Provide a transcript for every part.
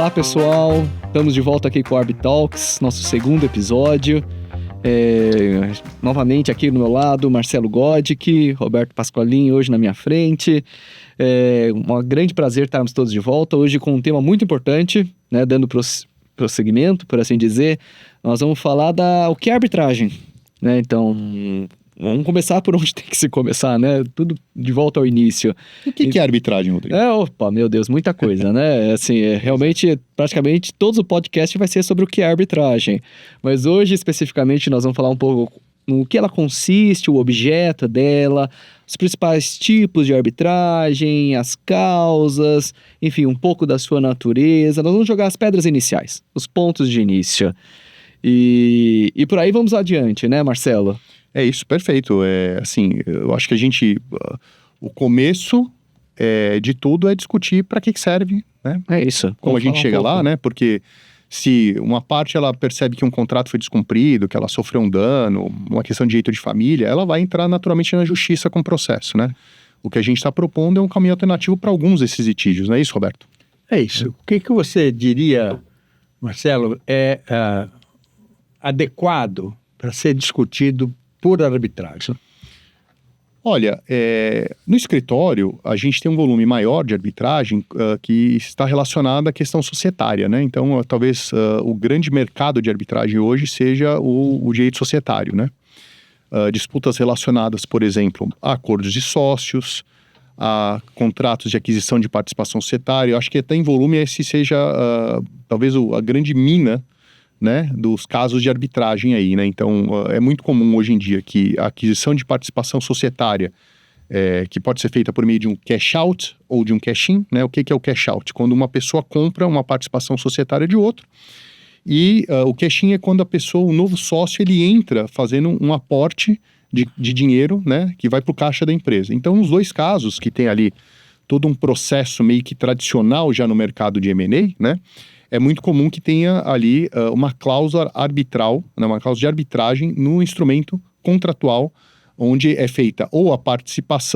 Olá pessoal, estamos de volta aqui com o Arbitalks, nosso segundo episódio. Novamente aqui no meu lado, Marcelo Godic, Roberto Pasqualin hoje na minha frente. Um grande prazer estarmos todos de volta, hoje com um tema muito importante, né, dando prosseguimento, por assim dizer. Nós vamos falar o que é arbitragem, né? Então, vamos começar por onde tem que se começar, né? Tudo de volta ao início. O que é arbitragem, Rodrigo? Opa, meu Deus, muita coisa, né? Assim, realmente, praticamente, todo o podcast vai ser sobre o que é arbitragem. Mas hoje, especificamente, nós vamos falar um pouco no que ela consiste, o objeto dela, os principais tipos de arbitragem, as causas, enfim, um pouco da sua natureza. Nós vamos jogar as pedras iniciais, os pontos de início. E por aí vamos adiante, né, Marcelo? É isso, perfeito. Eu acho que o começo de tudo é discutir para que serve, né? É isso. Como a gente chega lá, né? Porque se uma parte ela percebe que um contrato foi descumprido, que ela sofreu um dano, uma questão de direito de família, ela vai entrar naturalmente na justiça com o processo, né? O que a gente está propondo é um caminho alternativo para alguns desses litígios, não é isso, Roberto? É isso. O que você diria, Marcelo, adequado para ser discutido por arbitragem? Olha, no escritório, a gente tem um volume maior de arbitragem que está relacionado à questão societária, né? Então, talvez o grande mercado de arbitragem hoje seja o direito societário, né? Disputas relacionadas, por exemplo, a acordos de sócios, a contratos de aquisição de participação societária. Eu acho que até em volume esse seja talvez a grande mina, né, dos casos de arbitragem aí, né? Então, é muito comum hoje em dia que a aquisição de participação societária, que pode ser feita por meio de um cash out ou de um cash in, né? O que é o cash out? Quando uma pessoa compra uma participação societária de outro, e o cash in é quando o novo sócio, ele entra fazendo um aporte de dinheiro, né, que vai para o caixa da empresa. Então, nos dois casos, que tem ali todo um processo meio que tradicional já no mercado de M&A, né, é muito comum que tenha ali uma cláusula arbitral, né, uma cláusula de arbitragem no instrumento contratual, onde é feita ou a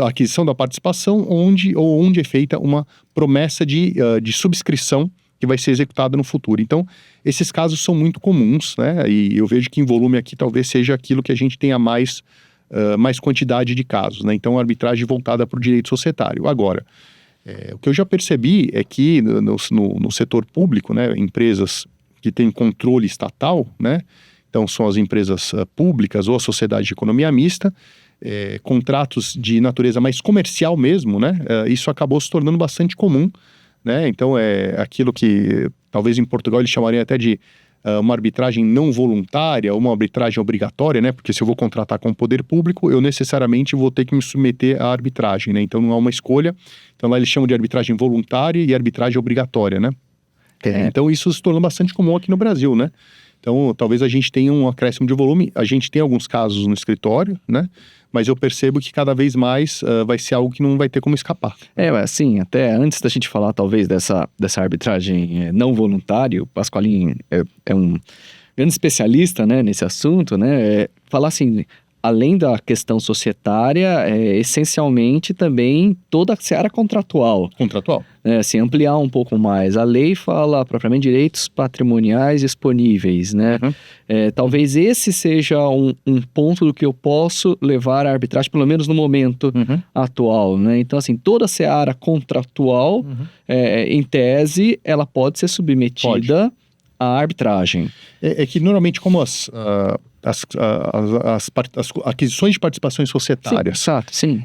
aquisição da participação, ou onde é feita uma promessa de subscrição que vai ser executada no futuro. Então, esses casos são muito comuns, né? E eu vejo que em volume aqui talvez seja aquilo que a gente tenha mais quantidade de casos, né? Então, a arbitragem voltada para o direito societário. Agora, o que eu já percebi é que no setor público, né, empresas que têm controle estatal, né, então são as empresas públicas ou a sociedade de economia mista, contratos de natureza mais comercial mesmo, né, isso acabou se tornando bastante comum, né, então é aquilo que talvez em Portugal eles chamariam até de uma arbitragem não voluntária, uma arbitragem obrigatória, né? Porque se eu vou contratar com o poder público, eu necessariamente vou ter que me submeter à arbitragem, né? Então não há uma escolha. Então lá eles chamam de arbitragem voluntária e arbitragem obrigatória, né? Então isso se tornou bastante comum aqui no Brasil, né? Então talvez a gente tenha um acréscimo de volume. A gente tem alguns casos no escritório, né? Mas eu percebo que cada vez mais vai ser algo que não vai ter como escapar. Assim, até antes da gente falar talvez dessa arbitragem não voluntária, o Pasqualin é um grande especialista, né, nesse assunto, né, falar assim, além da questão societária, essencialmente também toda a seara contratual. Contratual. Assim, ampliar um pouco mais. A lei fala propriamente direitos patrimoniais disponíveis, né? Uhum. Talvez esse seja um ponto do que eu posso levar à arbitragem, pelo menos no momento atual, né? Então, assim, toda a seara contratual, em tese, ela pode ser submetida à arbitragem. É que normalmente como as aquisições de participações societárias, sim.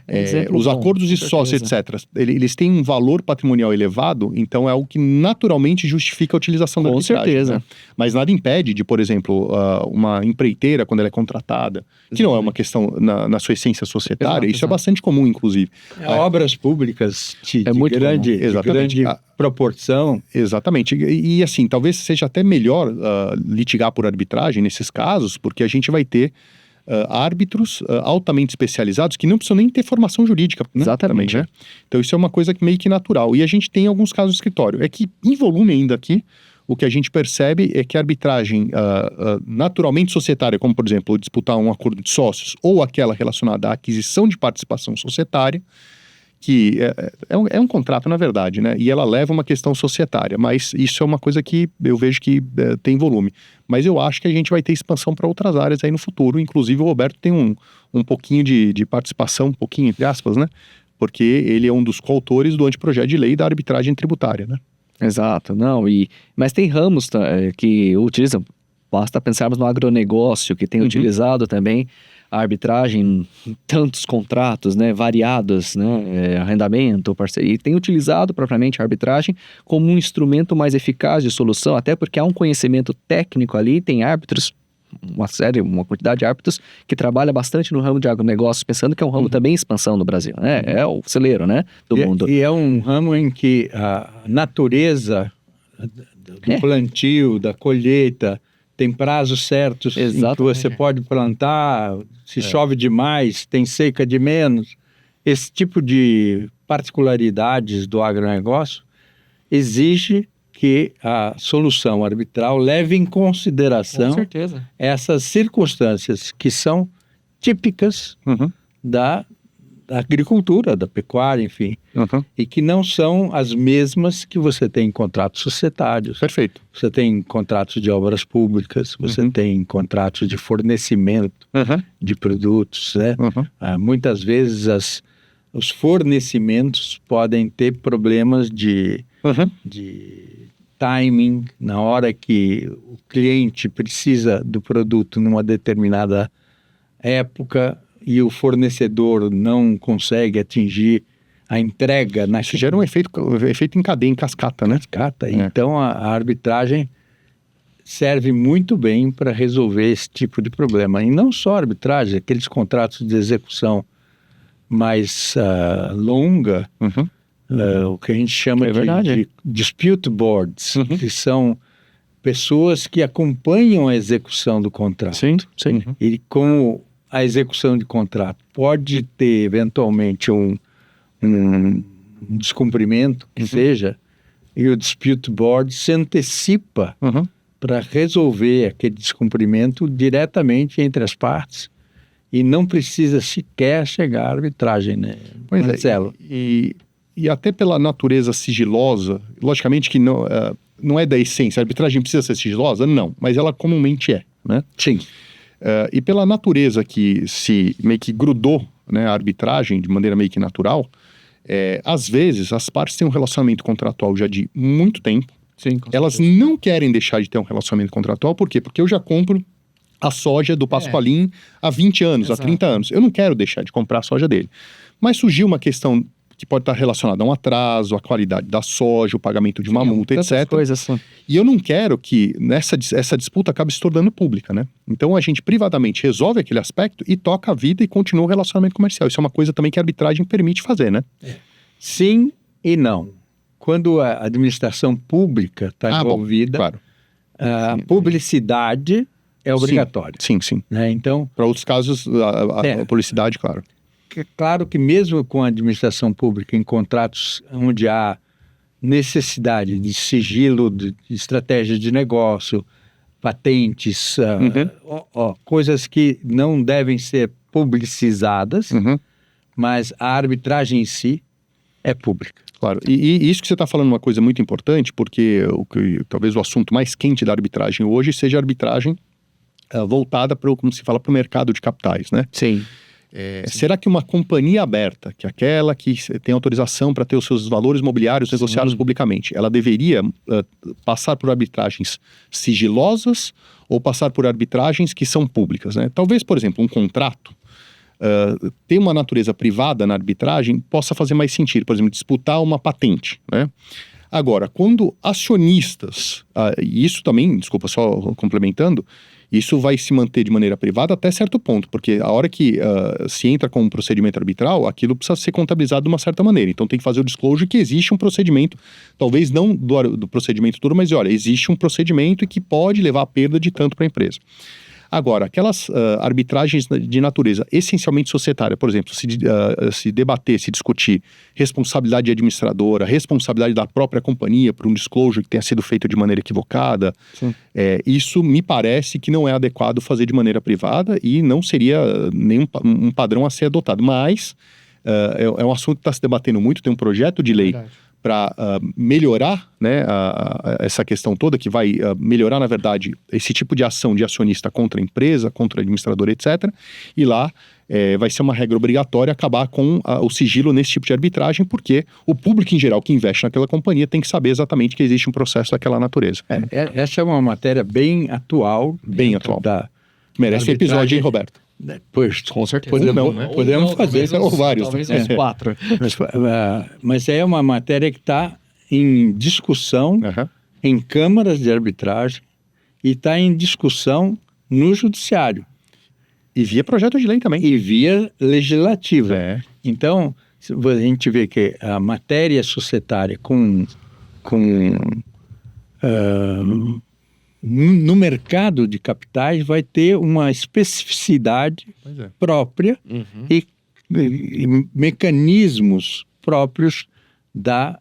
os acordos de sócio, etc., eles têm um valor patrimonial elevado, então é algo que naturalmente justifica a utilização da arbitragem. Com certeza. Né? Mas nada impede de, por exemplo, uma empreiteira, quando ela é contratada, que não é uma questão na sua essência societária, isso é bastante comum, inclusive. Obras públicas de muito grande proporção. Exatamente. E assim, talvez seja até melhor litigar por arbitragem nesses casos, porque a gente vai ter árbitros altamente especializados que não precisam nem ter formação jurídica. Né? Exatamente. Também, né? Então isso é uma coisa meio que natural. E a gente tem alguns casos no escritório. É que em volume ainda aqui, o que a gente percebe é que a arbitragem naturalmente societária, como por exemplo disputar um acordo de sócios ou aquela relacionada à aquisição de participação societária, que é um contrato, na verdade, né? E ela leva uma questão societária, mas isso é uma coisa que eu vejo que tem volume. Mas eu acho que a gente vai ter expansão para outras áreas aí no futuro. Inclusive o Roberto tem um pouquinho de participação, um pouquinho entre aspas, né? Porque ele é um dos coautores do anteprojeto de lei da arbitragem tributária, né? Exato, não, mas tem ramos que utilizam, basta pensarmos no agronegócio, que tem utilizado também a arbitragem em tantos contratos, né, variados, né, arrendamento, parceria, e tem utilizado propriamente a arbitragem como um instrumento mais eficaz de solução, até porque há um conhecimento técnico ali, tem árbitros, uma quantidade de árbitros que trabalha bastante no ramo de agronegócios, pensando que é um ramo também em expansão no Brasil, né, é o celeiro, né, do mundo. E é um ramo em que a natureza do plantio, da colheita, tem prazos certos em que você pode plantar, se chove demais, tem seca de menos. Esse tipo de particularidades do agronegócio exige que a solução arbitral leve em consideração essas circunstâncias que são típicas da agricultura, da pecuária, enfim, e que não são as mesmas que você tem em contratos societários. Perfeito. Você tem contratos de obras públicas, você tem contratos de fornecimento de produtos, né? Muitas vezes os fornecimentos podem ter problemas de timing, na hora que o cliente precisa do produto numa determinada época e o fornecedor não consegue atingir a entrega. Isso gera um efeito em cadeia, em cascata, né? Então a arbitragem serve muito bem para resolver esse tipo de problema. E não só a arbitragem, aqueles contratos de execução mais longa, o que a gente chama de dispute boards, que são pessoas que acompanham a execução do contrato. Sim. E como a execução de contrato pode ter eventualmente um descumprimento, que seja, e o dispute board se antecipa para resolver aquele descumprimento diretamente entre as partes e não precisa sequer chegar à arbitragem, né, Marcelo? E até pela natureza sigilosa, logicamente que não é da essência, a arbitragem precisa ser sigilosa? Não, mas ela comumente é, né? Sim. E pela natureza que se meio que grudou, né, a arbitragem de maneira meio que natural, às vezes as partes têm um relacionamento contratual já de muito tempo. Sim, elas não querem deixar de ter um relacionamento contratual, por quê? Porque eu já compro a soja do Pasqualin há 20 anos, há 30 anos. Eu não quero deixar de comprar a soja dele. Mas surgiu uma questão que pode estar relacionada a um atraso, a qualidade da soja, o pagamento de uma multa, etc. E eu não quero que essa disputa acabe se tornando pública, né? Então a gente privadamente resolve aquele aspecto e toca a vida e continua o relacionamento comercial. Isso é uma coisa também que a arbitragem permite fazer, né? Sim e não. Quando a administração pública está envolvida, claro. A publicidade é obrigatória. Sim. Né? Então, para outros casos, a publicidade, claro. É claro que mesmo com a administração pública em contratos onde há necessidade de sigilo, de estratégia de negócio, patentes, coisas que não devem ser publicizadas, mas a arbitragem em si é pública. Claro, e isso que você está falando é uma coisa muito importante, porque talvez o assunto mais quente da arbitragem hoje seja a arbitragem voltada para, como se fala, para o mercado de capitais, né? Sim. Será que uma companhia aberta, que é aquela que tem autorização para ter os seus valores mobiliários negociados publicamente, ela deveria passar por arbitragens sigilosas ou passar por arbitragens que são públicas, né? Talvez, por exemplo, um contrato ter uma natureza privada na arbitragem possa fazer mais sentido, por exemplo, disputar uma patente, né? Agora, quando acionistas, e isso também, desculpa, só complementando, isso vai se manter de maneira privada até certo ponto, porque a hora que se entra com um procedimento arbitral, aquilo precisa ser contabilizado de uma certa maneira. Então tem que fazer o disclosure que existe um procedimento, talvez não do procedimento todo, mas olha, existe um procedimento e que pode levar a perda de tanto para a empresa. Agora, aquelas arbitragens de natureza essencialmente societária, por exemplo, se debater, se discutir responsabilidade administradora, responsabilidade da própria companhia por um disclosure que tenha sido feito de maneira equivocada, isso me parece que não é adequado fazer de maneira privada e não seria nenhum um padrão a ser adotado. Mas é um assunto que está se debatendo muito, tem um projeto de lei para melhorar, né, essa questão toda, que vai melhorar, na verdade, esse tipo de ação de acionista contra a empresa, contra a administradora, etc. E lá vai ser uma regra obrigatória acabar com o sigilo nesse tipo de arbitragem, porque o público em geral que investe naquela companhia tem que saber exatamente que existe um processo daquela natureza. Essa é uma matéria bem atual. Bem atual. Merece episódio, hein, Roberto? Pois, com certeza. Podemos fazer. Ou vários. Talvez uns 4. Mas é uma matéria que está em discussão em câmaras de arbitragem e está em discussão no judiciário. E via projeto de lei também. E via legislativa. Então, a gente vê que a matéria societária no mercado de capitais vai ter uma especificidade própria e mecanismos próprios da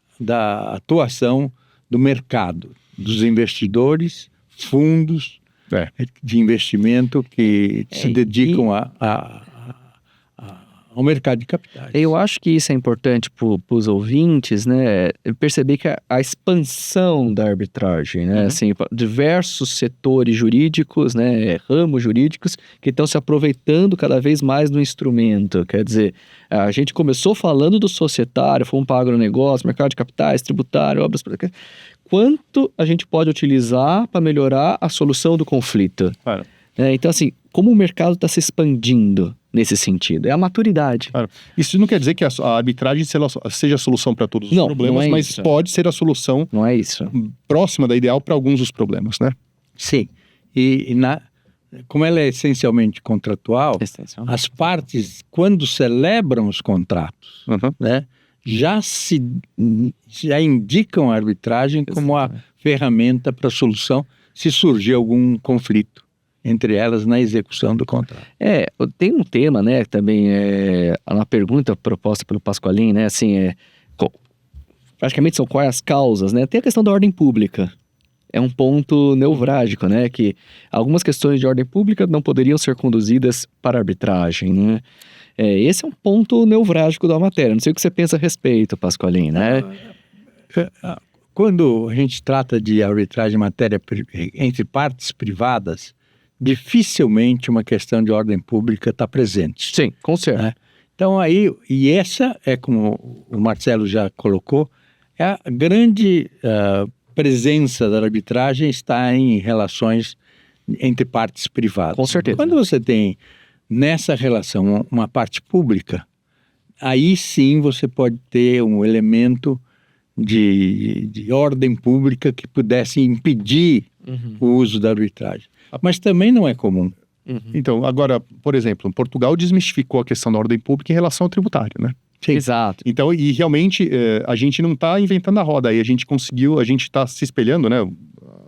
atuação do mercado, dos investidores, fundos de investimento que se dedicam ao mercado de capitais. Eu acho que isso é importante para os ouvintes, né? Perceber que a expansão da arbitragem, né? Assim, diversos setores jurídicos, né? Ramos jurídicos que estão se aproveitando cada vez mais do instrumento. Quer dizer, a gente começou falando do societário, fomos para agronegócio, mercado de capitais, tributário, obras... Quanto a gente pode utilizar para melhorar a solução do conflito? Claro. Então, assim, como o mercado está se expandindo nesse sentido? É a maturidade. Claro. Isso não quer dizer que a arbitragem seja a solução para todos os problemas, não é mas isso. Pode ser a solução não é isso. próxima da ideal para alguns dos problemas, né? Sim. Como ela é essencialmente contratual, as partes, quando celebram os contratos, né, já indicam a arbitragem como a ferramenta para a solução se surgir algum conflito entre elas na execução do contrato. Tem um tema, né, também uma pergunta proposta pelo Pasqualin, né, assim, praticamente são quais as causas, né? Tem a questão da ordem pública. É um ponto nevrálgico, né, que algumas questões de ordem pública não poderiam ser conduzidas para arbitragem, né? Esse é um ponto nevrálgico da matéria. Não sei o que você pensa a respeito, Pasqualin, né? Quando a gente trata de arbitragem em matéria entre partes privadas, dificilmente uma questão de ordem pública está presente. Sim, com certeza. Né? Então aí, e essa é, como o Marcelo já colocou, é a grande presença da arbitragem está em relações entre partes privadas. Com certeza. Quando você tem nessa relação uma parte pública, aí sim você pode ter um elemento de ordem pública que pudesse impedir o uso da arbitragem. Mas também não é comum. Então, agora, por exemplo, Portugal desmistificou a questão da ordem pública em relação ao tributário, né? Sim. Exato. Então, e realmente, a gente não está inventando a roda aí, a gente está se espelhando, né?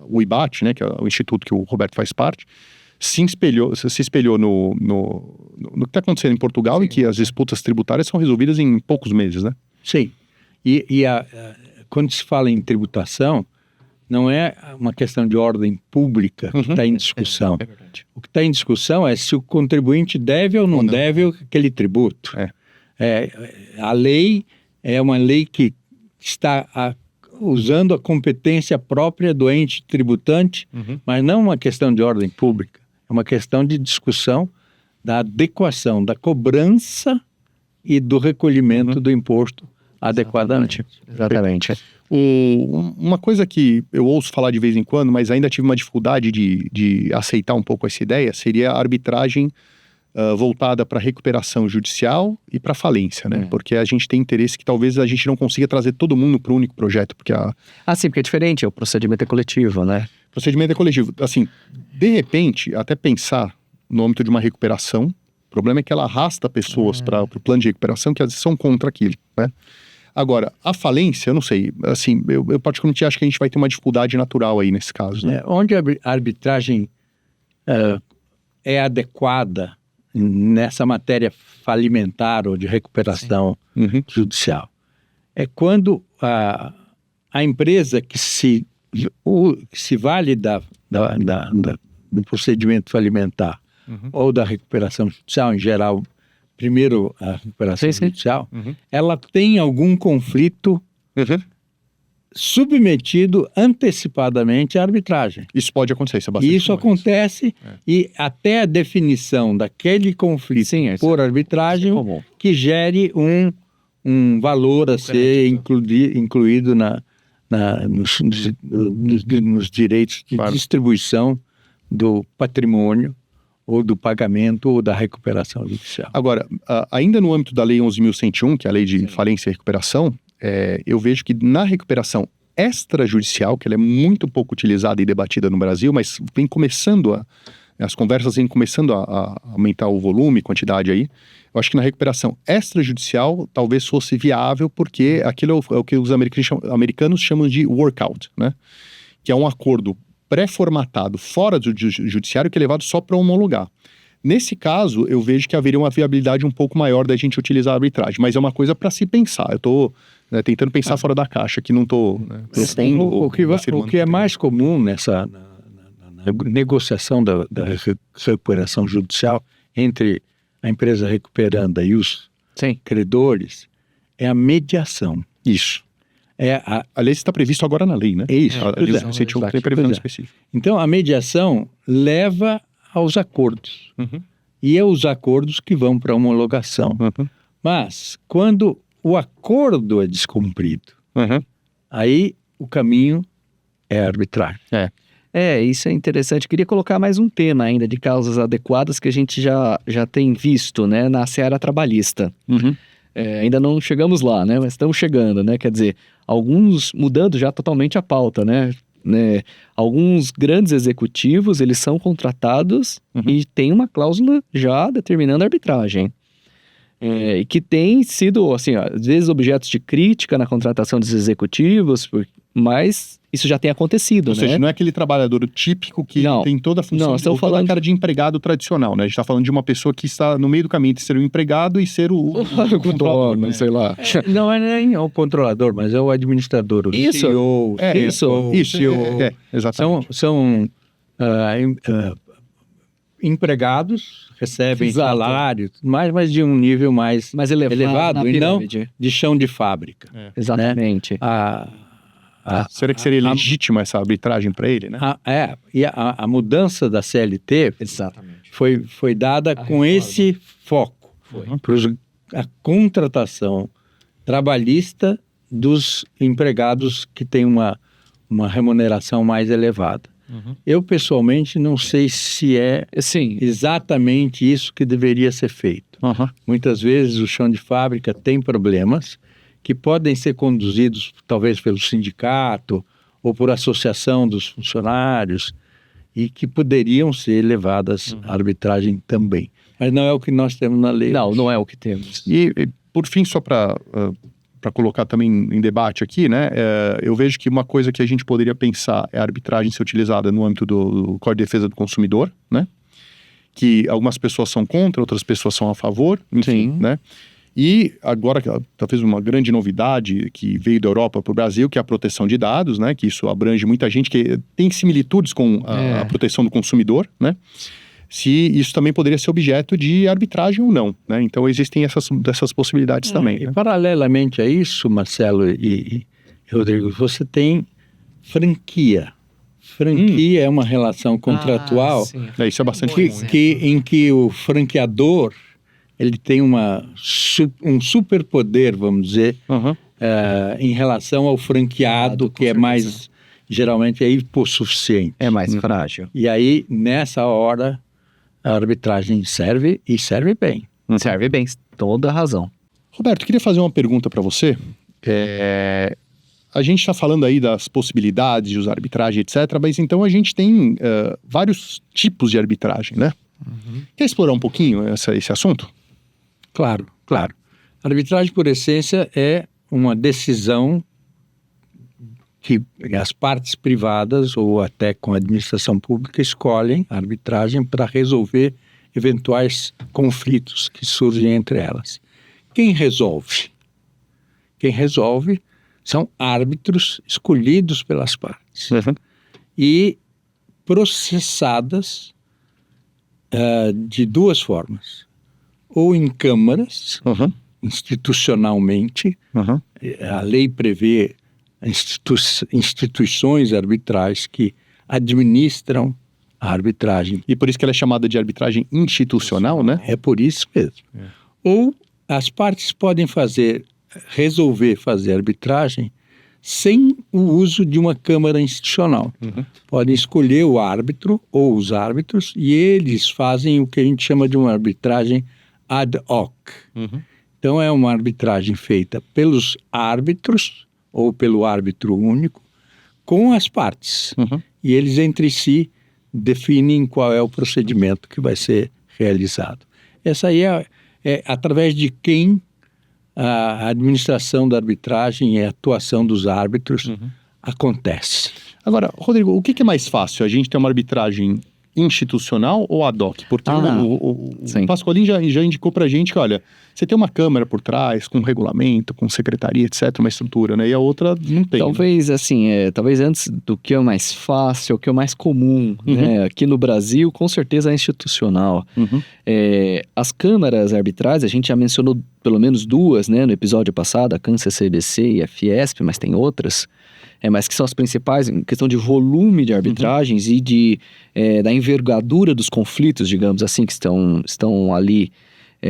O IBAT, né, que é o instituto que o Roberto faz parte, se espelhou no que está acontecendo em Portugal, em que as disputas tributárias são resolvidas em poucos meses, né? Sim. Quando se fala em tributação, não é uma questão de ordem pública que está em discussão. É verdade. O que está em discussão é se o contribuinte deve ou não deve aquele tributo. A lei é uma lei que está usando a competência própria do ente tributante, mas não uma questão de ordem pública. É uma questão de discussão da adequação da cobrança e do recolhimento do imposto adequadamente. Exatamente. Uma coisa que eu ouço falar de vez em quando, mas ainda tive uma dificuldade de aceitar um pouco essa ideia, seria a arbitragem voltada para recuperação judicial e para falência, né? Porque a gente tem interesse que talvez a gente não consiga trazer todo mundo para o único projeto, porque sim, porque é diferente, o procedimento é coletivo, né? O procedimento é coletivo. Assim, de repente, até pensar no âmbito de uma recuperação, o problema é que ela arrasta pessoas para o plano de recuperação que às vezes são contra aquilo, né? Agora, a falência, eu não sei, assim, eu particularmente acho que a gente vai ter uma dificuldade natural aí nesse caso, né? Onde a arbitragem é adequada nessa matéria falimentar ou de recuperação judicial, é quando a empresa que se vale do procedimento falimentar ou da recuperação judicial, em geral, primeiro a recuperação Sim. judicial, ela tem algum conflito submetido antecipadamente à arbitragem. Isso pode acontecer, isso é bastante E isso comum. acontece e até a definição daquele conflito por arbitragem comum. que gere um valor a ser incluído nos direitos de distribuição do patrimônio ou do pagamento ou da recuperação judicial. Agora, ainda no âmbito da Lei 11.101, que é a Lei de Falência e Recuperação, eu vejo que na recuperação extrajudicial, que ela é muito pouco utilizada e debatida no Brasil, mas vem começando as conversas vêm começando a aumentar o volume, quantidade aí. Eu acho que na recuperação extrajudicial talvez fosse viável, porque aquilo é o que os americanos chamam de workout, né? Que é um acordo pré-formatado fora do judiciário que é levado só para homologar. Nesse caso, eu vejo que haveria uma viabilidade um pouco maior da gente utilizar a arbitragem, mas é uma coisa para se pensar. Eu estou tentando pensar fora da caixa, que não estou... O que é mais comum nessa na negociação da recuperação judicial entre a empresa recuperanda e os credores é a mediação. Isso. Aliás, está previsto agora na lei, né? É isso. A lei 11.101 tem previsão específica. Então, a mediação leva aos acordos. E é os acordos que vão para a homologação. Mas, quando o acordo é descumprido, aí o caminho é arbitrário. Isso é interessante. Queria colocar mais um tema ainda de causas adequadas que a gente já tem visto, né, na seara trabalhista. Ainda não chegamos lá, né, mas estamos chegando, né, quer dizer, alguns, mudando já totalmente a pauta, né, alguns grandes executivos, eles são contratados e tem uma cláusula já determinando a arbitragem. E que tem sido, assim, às vezes objetos de crítica na contratação dos executivos, mas isso já tem acontecido, Ou seja, não é aquele trabalhador típico que tem toda a função, não, estamos falando toda a cara de empregado tradicional, né? A gente está falando de uma pessoa que está no meio do caminho entre ser o empregado e ser o controlador, né? Sei lá. Não é nem o controlador, mas é o administrador, o isso, CEO, isso, exatamente. São empregados, recebem salário, mas de um nível mais elevado e não de chão de fábrica. Exatamente. Será que seria legítima essa arbitragem para ele, né? E a mudança da CLT foi dada com esse foco. A contratação trabalhista dos empregados que tem uma remuneração mais elevada. Eu, pessoalmente, não sei se é exatamente isso que deveria ser feito. Muitas vezes o chão de fábrica tem problemas que podem ser conduzidos talvez pelo sindicato ou por associação dos funcionários e que poderiam ser levadas à arbitragem também. Mas não é o que nós temos na lei. Não é o que temos. E por fim, só para colocar também em debate aqui, né? Eu vejo que uma coisa que a gente poderia pensar é a arbitragem ser utilizada no âmbito do Código de Defesa do Consumidor, né? Que algumas pessoas são contra, outras pessoas são a favor, enfim, né? E agora, talvez uma grande novidade que veio da Europa para o Brasil, que é a proteção de dados, né? Que isso abrange muita gente, que tem similitudes com a proteção do consumidor, né? Se isso também poderia ser objeto de arbitragem ou não, né? Então existem essas possibilidades também. E paralelamente a isso, Marcelo e Rodrigo, você tem franquia. Franquia é uma relação contratual isso é bastante em que o franqueador ele tem um superpoder, vamos dizer, em relação ao franqueado, que é mais, geralmente, é hipossuficiente. É mais frágil. E aí, nessa hora, a arbitragem serve e serve bem. Serve bem, toda a razão. Roberto, queria fazer uma pergunta para você. A gente está falando aí das possibilidades de usar arbitragem, etc., mas então a gente tem vários tipos de arbitragem, né? Quer explorar um pouquinho esse assunto? Claro. A arbitragem, por essência, é uma decisão que as partes privadas ou até com a administração pública escolhem a arbitragem para resolver eventuais conflitos que surgem entre elas. Quem resolve? Quem resolve são árbitros escolhidos pelas partes e processadas de duas formas. ou em câmaras, institucionalmente. A lei prevê instituições arbitrais que administram a arbitragem. E por isso que ela é chamada de arbitragem institucional, né? É por isso mesmo. Ou as partes podem resolver fazer arbitragem sem o uso de uma câmara institucional. Podem escolher o árbitro ou os árbitros e eles fazem o que a gente chama de uma arbitragem ad hoc. Então é uma arbitragem feita pelos árbitros ou pelo árbitro único com as partes. E eles entre si definem qual é o procedimento que vai ser realizado. Essa aí é através de quem a administração da arbitragem e a atuação dos árbitros acontece. Agora, Rodrigo, o que é mais fácil? A gente ter uma arbitragem institucional ou ad hoc? Porque o Pasqualin já indicou pra gente que, olha, você tem uma câmara por trás, com regulamento, com secretaria, etc., uma estrutura, né? E a outra não tem. Talvez, assim, talvez antes do que é mais fácil, o que é mais comum, né? Aqui no Brasil, com certeza é institucional. As câmaras arbitrais, a gente já mencionou pelo menos duas, né? No episódio passado, a CAN-CCBC e a Fiesp, mas tem outras. Mas que são as principais em questão de volume de arbitragens e da envergadura dos conflitos, digamos assim, que estão ali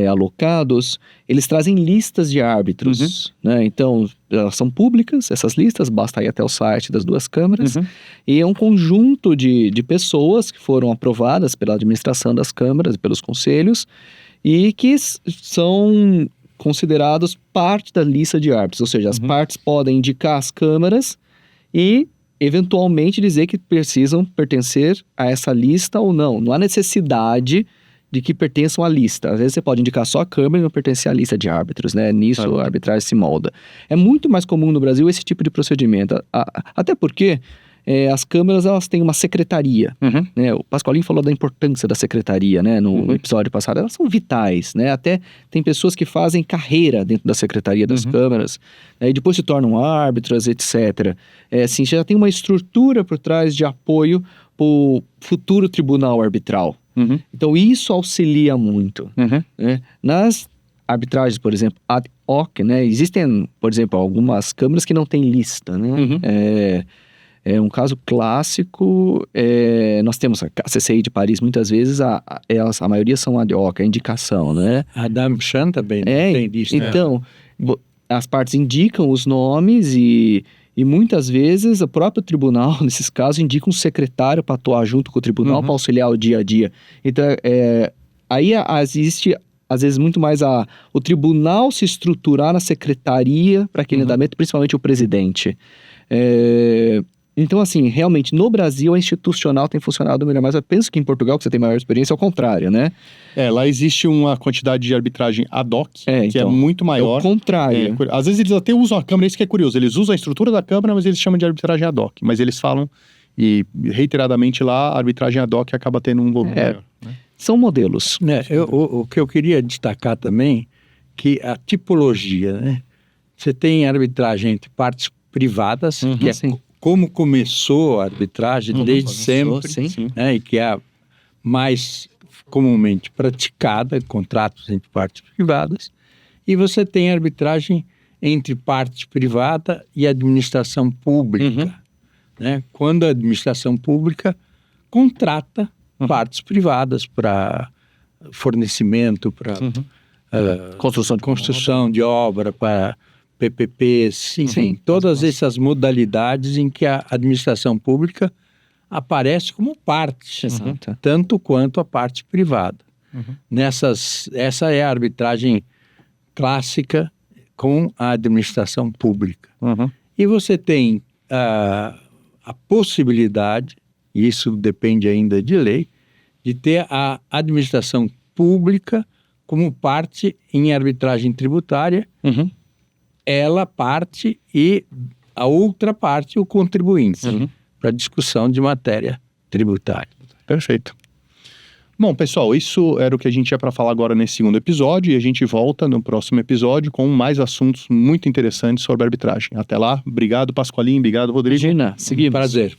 alocados. Eles trazem listas de árbitros, né? Então, elas são públicas, essas listas, basta ir até o site das duas câmaras. E é um conjunto de pessoas que foram aprovadas pela administração das câmaras e pelos conselhos e que são considerados parte da lista de árbitros. Ou seja, as partes podem indicar as câmaras e, eventualmente, dizer que precisam pertencer a essa lista ou não. Não há necessidade de que pertençam à lista. Às vezes você pode indicar só a câmara e não pertencer à lista de árbitros, né? Nisso a arbitragem se molda. É muito mais comum no Brasil esse tipo de procedimento. Até porque as câmaras, elas têm uma secretaria, né? O Pasqualin falou da importância da secretaria, né? No episódio passado, elas são vitais, né? Até tem pessoas que fazem carreira dentro da secretaria das câmaras, e depois se tornam árbitros, etc. Assim, já tem uma estrutura por trás de apoio para o futuro tribunal arbitral. Então, isso auxilia muito. Né? Nas arbitragens, por exemplo, ad hoc, né? Existem, por exemplo, algumas câmaras que não têm lista, né? Um caso clássico, nós temos a CCI de Paris, muitas vezes a maioria são ad hoc, a indicação, né? A Damchan também tem lista. Então, as partes indicam os nomes e muitas vezes o próprio tribunal, nesses casos, indica um secretário para atuar junto com o tribunal para auxiliar o dia a dia. Então, aí existe, às vezes, muito mais o tribunal se estruturar na secretaria para aquele andamento, principalmente o presidente. Então, assim, realmente, no Brasil, a institucional tem funcionado melhor, mas eu penso que em Portugal, que você tem maior experiência, é o contrário, né? Lá existe uma quantidade de arbitragem ad hoc, que é muito maior. É o contrário. Às vezes eles até usam a câmara, isso que é curioso, eles usam a estrutura da câmara, mas eles chamam de arbitragem ad hoc. Mas eles falam, e reiteradamente lá, a arbitragem ad hoc acaba tendo um volume maior. Né? São modelos. O que eu queria destacar também, que a tipologia, né? Você tem arbitragem entre partes privadas, que é como começou a arbitragem desde sempre, né, e que é a mais comumente praticada, contratos entre partes privadas, e você tem arbitragem entre parte privada e administração pública, né, quando a administração pública contrata partes privadas para fornecimento, para construção de obra, para PPPs, enfim, todas essas modalidades em que a administração pública aparece como parte, tanto quanto a parte privada. Essa é a arbitragem clássica com a administração pública. E você tem a possibilidade, e isso depende ainda de lei, de ter a administração pública como parte em arbitragem tributária, ela parte e a outra parte o contribuinte para discussão de matéria tributária. Perfeito. Bom, pessoal, isso era o que a gente tinha para falar agora nesse segundo episódio e a gente volta no próximo episódio com mais assuntos muito interessantes sobre arbitragem. Até lá, obrigado Pasqualin, obrigado Rodrigo. Imagina, seguimos. Prazer.